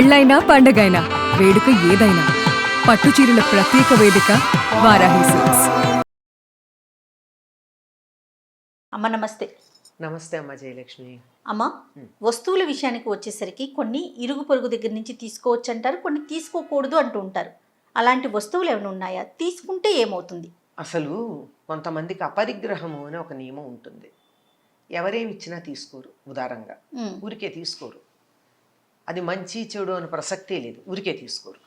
పెళ్ళైనా పండగైనా వేడుక ఏదైనా పట్టుచీరల ప్రత్యేక వేదిక వారాహి సిల్క్స్. అమ్మ నమస్తే. నమస్తే అమ్మ జయలక్ష్మి. అమ్మ, వస్తువుల విషయానికి వచ్చేసరికి కొన్ని ఇరుగు పొరుగు దగ్గర నుంచి తీసుకోవచ్చు అంటారు, కొన్ని తీసుకోకూడదు అంటూ ఉంటారు. అలాంటి వస్తువులు ఏమైనా ఉన్నాయా? తీసుకుంటే ఏమవుతుంది? అసలు కొంతమందికి అపరిగ్రహము అని ఒక నియమం ఉంటుంది. ఎవరేమి ఇచ్చినా తీసుకోరు, ఉదారంగా ఊరికే తీసుకోరు. అది మంచి చెడు అని ప్రసక్తే లేదు, ఊరికే తీసుకోరు.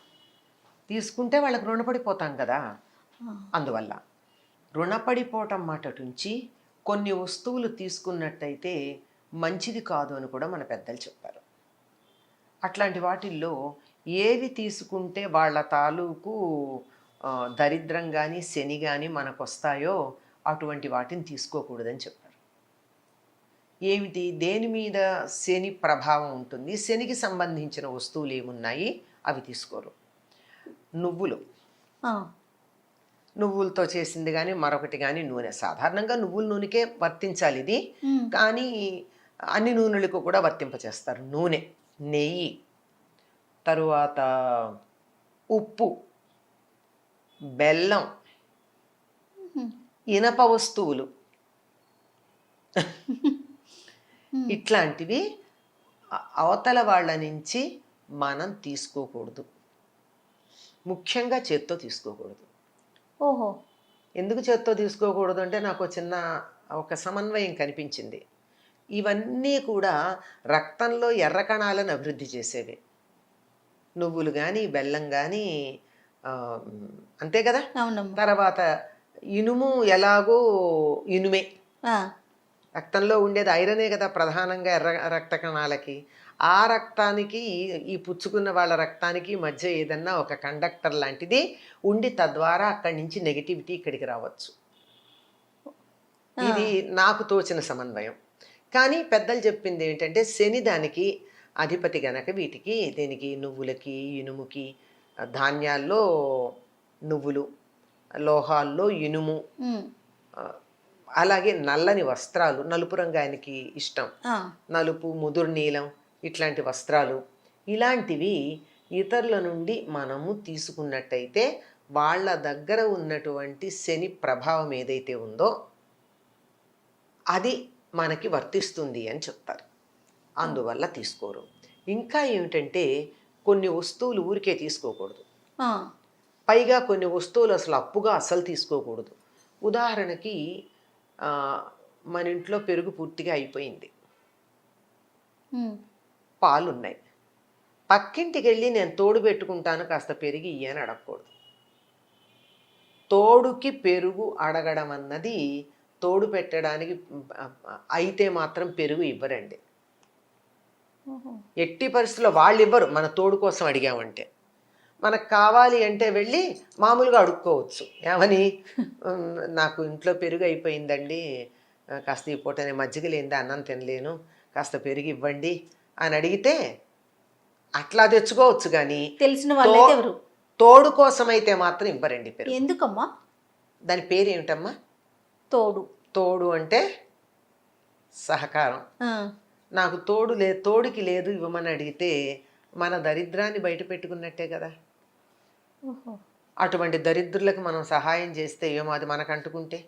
తీసుకుంటే వాళ్ళకి రుణపడిపోతాం కదా. అందువల్ల రుణపడిపోవటం మాటటుంచి కొన్ని వస్తువులు తీసుకున్నట్టయితే మంచిది కాదు అని కూడా మన పెద్దలు చెప్పారు. అట్లాంటి వాటిల్లో ఏవి తీసుకుంటే వాళ్ళ తాలూకు దరిద్రం కానీ శని కానీ మనకు వస్తాయో అటువంటి వాటిని తీసుకోకూడదని చెప్పారు. ఏమిటి, దేని మీద శని ప్రభావం ఉంటుంది, శనికి సంబంధించిన వస్తువులు ఏమున్నాయి అవి తీసుకోరు. నువ్వులు, నువ్వులతో చేసింది కానీ మరొకటి కానీ నూనె, సాధారణంగా నువ్వుల నూనెకే వర్తించాలి ఇది, కానీ అన్ని నూనెలకు కూడా వర్తింపచేస్తారు. నూనె, నెయ్యి, తరువాత ఉప్పు, బెల్లం, ఇనప వస్తువులు, ఇట్లాంటివి అవతల వాళ్ళ నుంచి మనం తీసుకోకూడదు. ముఖ్యంగా చేత్తో తీసుకోకూడదు. ఓహో, ఎందుకు చేత్తో తీసుకోకూడదు అంటే నాకు ఒక సమన్వయం కనిపించింది. ఇవన్నీ కూడా రక్తంలో ఎర్ర కణాలను అభివృద్ధి చేసేవి. నువ్వులు కానీ బెల్లం కానీ అంతే కదా. తర్వాత ఇనుము ఎలాగో ఇనుమే, రక్తంలో ఉండేది ఐరనే కదా ప్రధానంగా ఎర్ర రక్త కణాలకి. ఆ రక్తానికి ఈ పుచ్చుకున్న వాళ్ళ రక్తానికి మధ్య ఏదన్నా ఒక కండక్టర్ లాంటిది ఉండి తద్వారా అక్కడి నుంచి నెగిటివిటీ ఇక్కడికి రావచ్చు. ఇది నాకు తోచిన సమన్వయం. కానీ పెద్దలు చెప్పింది ఏంటంటే శని దానికి అధిపతి గనక దీనికి నువ్వులకి, ఇనుముకి, ధాన్యాల్లో నువ్వులు, లోహాల్లో ఇనుము, అలాగే నల్లని వస్త్రాలు, నలుపు రంగు ఆయనకి ఇష్టం, నలుపు, ముదురు నీలం, ఇట్లాంటి వస్త్రాలు, ఇలాంటివి ఇతరుల నుండి మనము తీసుకున్నట్టయితే వాళ్ళ దగ్గర ఉన్నటువంటి శని ప్రభావం ఏదైతే ఉందో అది మనకి వర్తిస్తుంది అని చెప్తారు. అందువల్ల తీసుకోరు. ఇంకా ఏమిటంటే కొన్ని వస్తువులు ఊరికే తీసుకోకూడదు. పైగా కొన్ని వస్తువులు అసలు అప్పుగా అసలు తీసుకోకూడదు. ఉదాహరణకి మన ఇంట్లో పెరుగు పూర్తిగా అయిపోయింది, పాలున్నాయి, పక్కింటికి వెళ్ళి నేను తోడు పెట్టుకుంటాను కాస్త పెరుగు ఇయ్యని అడగకూడదు. తోడుకి పెరుగు అడగడం అన్నది తోడు పెట్టడానికి అయితే మాత్రం పెరుగు ఇవ్వరండి. ఎట్టి పరిస్థితుల్లో వాళ్ళు ఇవ్వరు. మన తోడు కోసం అడిగామంటే మనకు కావాలి అంటే వెళ్ళి మామూలుగా అడుక్కోవచ్చు. ఏమని, నాకు ఇంట్లో పెరుగు అయిపోయిందండి, కాస్త ఈ పూట నేను మజ్జిగ లేనిదే అన్నం తినలేను, కాస్త పెరుగు ఇవ్వండి అని అడిగితే అట్లా తెచ్చుకోవచ్చు. కానీ తెలిసిన వాళ్ళు తోడు కోసం అయితే మాత్రం ఇవ్వరండి పెరుగు. ఎందుకమ్మా? దాని పేరు ఏమిటమ్మా? తోడు. తోడు అంటే సహకారం. నాకు తోడుకి లేదు ఇవ్వమని అడిగితే మన దరిద్రాన్ని బయట పెట్టుకున్నట్టే కదా. అటువంటి దరిద్రులకు మనం సహాయం చేస్తే ఏమో అది మనకు అంటుకుంటే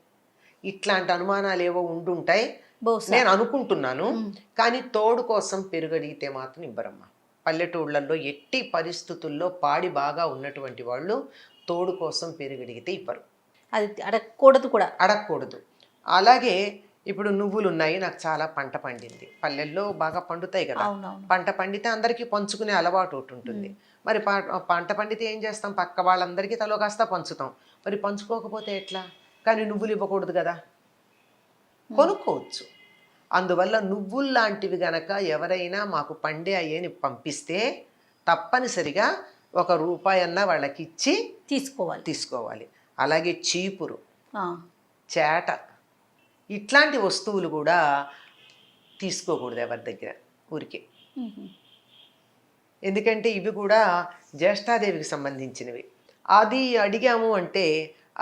ఇట్లాంటి అనుమానాలు ఏవో ఉండుంటాయి నేను అనుకుంటున్నాను. కానీ తోడు కోసం పెరుగు అడిగితే మాత్రం ఇవ్వరమ్మా. పల్లెటూళ్ళల్లో ఎట్టి పరిస్థితుల్లో పాడి బాగా ఉన్నటువంటి వాళ్ళు తోడు కోసం పెరుగు అడిగితే ఇవ్వరు. అది అడగకూడదు కూడా, అడగకూడదు. అలాగే ఇప్పుడు నువ్వులు ఉన్నాయి, నాకు చాలా పంట పండింది, పల్లెల్లో బాగా పండుతాయి కదా, పంట పండితే అందరికీ పంచుకునే అలవాటు ఒకటి ఉంటుంది. మరి పంట పండితే ఏం చేస్తాం, పక్క వాళ్ళందరికీ తలో కాస్త పంచుతాం. మరి పంచుకోకపోతే ఎట్లా? కానీ నువ్వులు ఇవ్వకూడదు కదా, కొనుక్కోవచ్చు. అందువల్ల నువ్వులు లాంటివి గనక ఎవరైనా మాకు పండే అయ్యేని పంపిస్తే తప్పనిసరిగా ₹1 అన్నా వాళ్ళకి ఇచ్చి తీసుకోవాలి. అలాగే చీపురు, చేట, ఇట్లాంటి వస్తువులు కూడా తీసుకోకూడదు ఎవరి దగ్గర ఊరికే. ఎందుకంటే ఇవి కూడా జ్యేష్ఠాదేవికి సంబంధించినవి. అది అడిగాము అంటే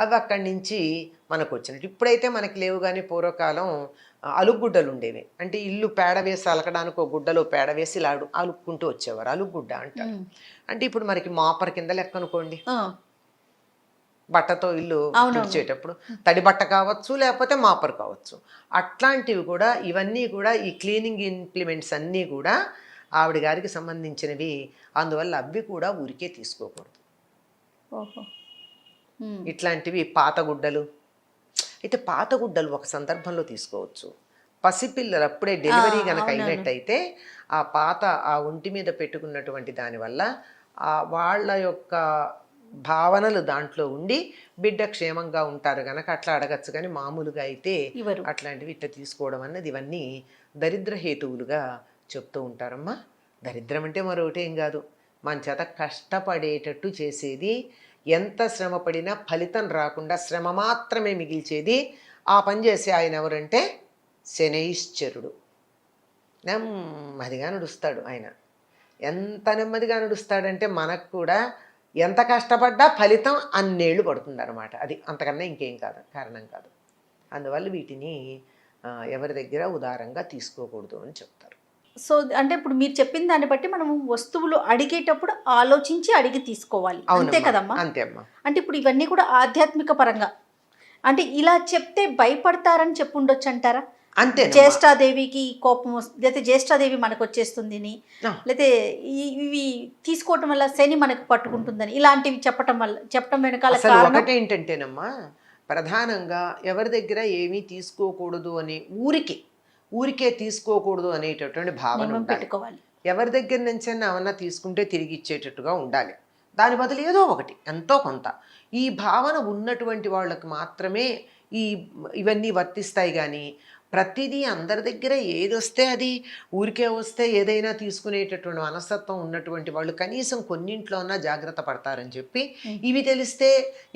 అవి అక్కడి నుంచి మనకు వచ్చినట్టు. ఇప్పుడైతే మనకి లేవు, కానీ పూర్వకాలం అలుగుగుడ్డలు ఉండేవి. అంటే ఇల్లు పేడ వేసి అలకడానికి ఒక గుడ్డలో పేడ వేసి ఇలా అలుక్కుంటూ వచ్చేవారు, అలుగుగుడ్డ అంటారు. అంటే ఇప్పుడు మనకి మాపర్ కింద లెక్క అనుకోండి, బట్టతో ఇల్లు తుడిచేటప్పుడు తడి బట్ట కావచ్చు లేకపోతే మాపర్ కావచ్చు. అట్లాంటివి కూడా ఇవన్నీ కూడా ఈ క్లీనింగ్ ఇంప్లిమెంట్స్ అన్నీ కూడా ఆవిడ గారికి సంబంధించినవి. అందువల్ల అవి కూడా ఊరికే తీసుకోకూడదు. ఇట్లాంటివి పాత గుడ్డలు అయితే పాత గుడ్డలు ఒక సందర్భంలో తీసుకోవచ్చు. పసిపిల్లలు అప్పుడే డెలివరీ కనుక అయినట్టయితే ఆ పాత ఆ ఒంటి మీద పెట్టుకున్నటువంటి దానివల్ల వాళ్ళ యొక్క భావనలు దాంట్లో ఉండి బిడ్డ క్షేమంగా ఉంటారు కనుక అట్లా అడగచ్చు. కానీ మామూలుగా అయితే అట్లాంటివి ఇట్లా తీసుకోవడం అన్నది ఇవన్నీ దరిద్ర హేతువులుగా చెప్తూ ఉంటారమ్మా. దరిద్రం అంటే మరొకటి ఏం కాదు, మన చేత కష్టపడేటట్టు చేసేది, ఎంత శ్రమ పడినా ఫలితం రాకుండా శ్రమ మాత్రమే మిగిల్చేది. ఆ పని చేసే ఆయన ఎవరంటే శనైశ్చరుడు. నెమ్మదిగా నడుస్తాడు ఆయన. ఎంత నెమ్మదిగా నడుస్తాడంటే మనకు కూడా ఎంత కష్టపడ్డా ఫలితం అన్నేళ్ళు పడుతుంది అనమాట. అది అంతకన్నా ఇంకేం కాదు, కారణం కాదు. అందువల్ల వీటిని ఎవరి దగ్గర ఉదారంగా తీసుకోకూడదు అని చెప్తారు. సో అంటే ఇప్పుడు మీరు చెప్పిన దాన్ని బట్టి మనం వస్తువులు అడిగేటప్పుడు ఆలోచించి అడిగి తీసుకోవాలి, అంతే కదమ్మా? అంతే అమ్మా. అంటే ఇప్పుడు ఇవన్నీ కూడా ఆధ్యాత్మిక పరంగా, అంటే ఇలా చెప్తే భయపడతారని చెప్పుండొచ్చు అంటారా? అంతే. జ్యేష్ఠాదేవికి కోపం వస్తుంది, లేకపోతే జ్యేష్ఠాదేవి మనకు వచ్చేస్తుంది, లేకపోతే ఇవి తీసుకోవటం వల్ల శని మనకు పట్టుకుంటుందని, ఇలాంటివి చెప్పటం వెనకాల ఒకటేంటంటేనమ్మా, ప్రధానంగా ఎవరి దగ్గర ఏమీ తీసుకోకూడదు అని ఊరికే తీసుకోకూడదు అనేటటువంటి భావన పెట్టుకోవాలి. ఎవరి దగ్గర నుంచి ఏమన్నా తీసుకుంటే తిరిగి ఇచ్చేటట్టుగా ఉండాలి. దాని బదులు ఏదో ఒకటి ఎంతో కొంత ఈ భావన ఉన్నటువంటి వాళ్ళకి మాత్రమే ఇవన్నీ వర్తిస్తాయి. కానీ ప్రతిదీ అందరి దగ్గర ఏది వస్తే అది ఊరికే వస్తే ఏదైనా తీసుకునేటటువంటి మనస్తత్వం ఉన్నటువంటి వాళ్ళు కనీసం కొన్నింట్లో అన్నా జాగ్రత్త పడతారని చెప్పి, ఇవి తెలిస్తే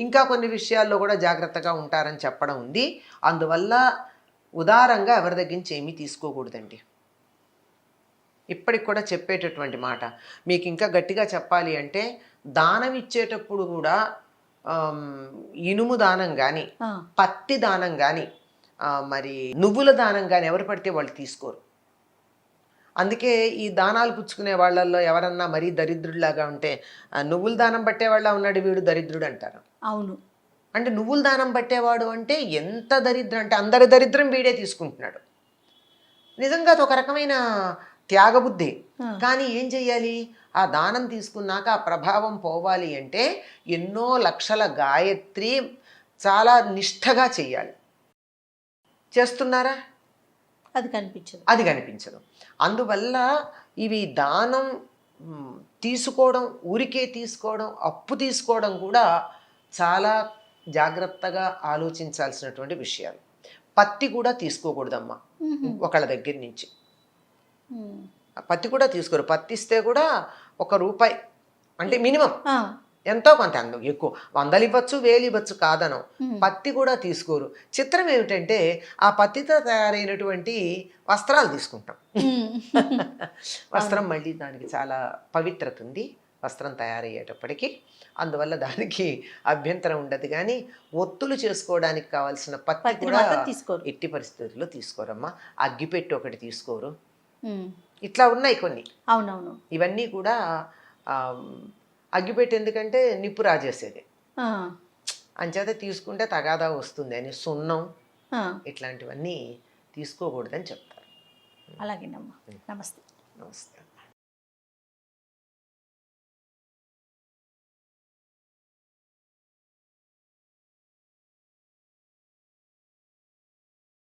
ఇంకా కొన్ని విషయాల్లో కూడా జాగ్రత్తగా ఉంటారని చెప్పడం ఉంది. అందువల్ల ఉదారంగా ఎవరి దగ్గర నుంచి ఏమీ తీసుకోకూడదండి. ఇప్పటికి కూడా చెప్పేటటువంటి మాట మీకు ఇంకా గట్టిగా చెప్పాలి అంటే, దానం ఇచ్చేటప్పుడు కూడా ఇనుము దానం కానీ, పత్తి దానం కానీ, మరి నువ్వుల దానం కానీ ఎవరు పడితే వాళ్ళు తీసుకోరు. అందుకే ఈ దానాలు పుచ్చుకునే వాళ్ళల్లో ఎవరన్నా మరీ దరిద్రుడిలాగా ఉంటే, నువ్వుల దానం పట్టేవాళ్ళ ఉన్నాడు వీడు దరిద్రుడు అంటారు. అవును. అంటే నువ్వుల దానం పట్టేవాడు అంటే ఎంత దరిద్రం అంటే అందరి దరిద్రం వీడే తీసుకుంటున్నాడు. నిజంగా అది ఒక రకమైన త్యాగబుద్ధి. కానీ ఏం చెయ్యాలి, ఆ దానం తీసుకున్నాక ఆ ప్రభావం పోవాలి అంటే ఎన్నో లక్షల గాయత్రి చాలా నిష్ఠగా చెయ్యాలి. చేస్తున్నారా? అది కనిపించదు. అందువల్ల ఇవి దానం తీసుకోవడం, ఊరికే తీసుకోవడం, అప్పు తీసుకోవడం కూడా చాలా జాగ్రత్తగా ఆలోచించాల్సినటువంటి విషయాలు. పత్తి కూడా తీసుకోకూడదమ్మా ఒకళ్ళ దగ్గర నుంచి. పత్తి కూడా తీసుకోరు. పత్తి ఇస్తే కూడా ₹1 అంటే మినిమం, ఎంతో కొంత, ఎక్కువ 100 ఇవ్వచ్చు 1000 ఇవ్వచ్చు కాదనం. పత్తి కూడా తీసుకోరు. చిత్రం ఏమిటంటే ఆ పత్తితో తయారైనటువంటి వస్త్రాలు తీసుకుంటాం. వస్త్రం మళ్ళీ దానికి చాలా పవిత్రత ఉంది వస్త్రం తయారయ్యేటప్పటికి. అందువల్ల దానికి అభ్యంతరం ఉండదు. కానీ ఒత్తులు చేసుకోవడానికి కావాల్సిన పత్తి కూడా ఎట్టి పరిస్థితుల్లో తీసుకోరమ్మా. అగ్గిపెట్టి ఒకటి తీసుకోరు. ఇట్లా ఉన్నాయి కొన్ని. అవునవును. ఇవన్నీ కూడా అగ్గిపెట్టి ఎందుకంటే నిప్పు రాజేసేది, అంచేత తీసుకుంటే తగాదా వస్తుంది అని సున్నం ఇట్లాంటివన్నీ తీసుకోకూడదని చెప్తారు. అలాగేనమ్మా. నమస్తే. నమస్తే.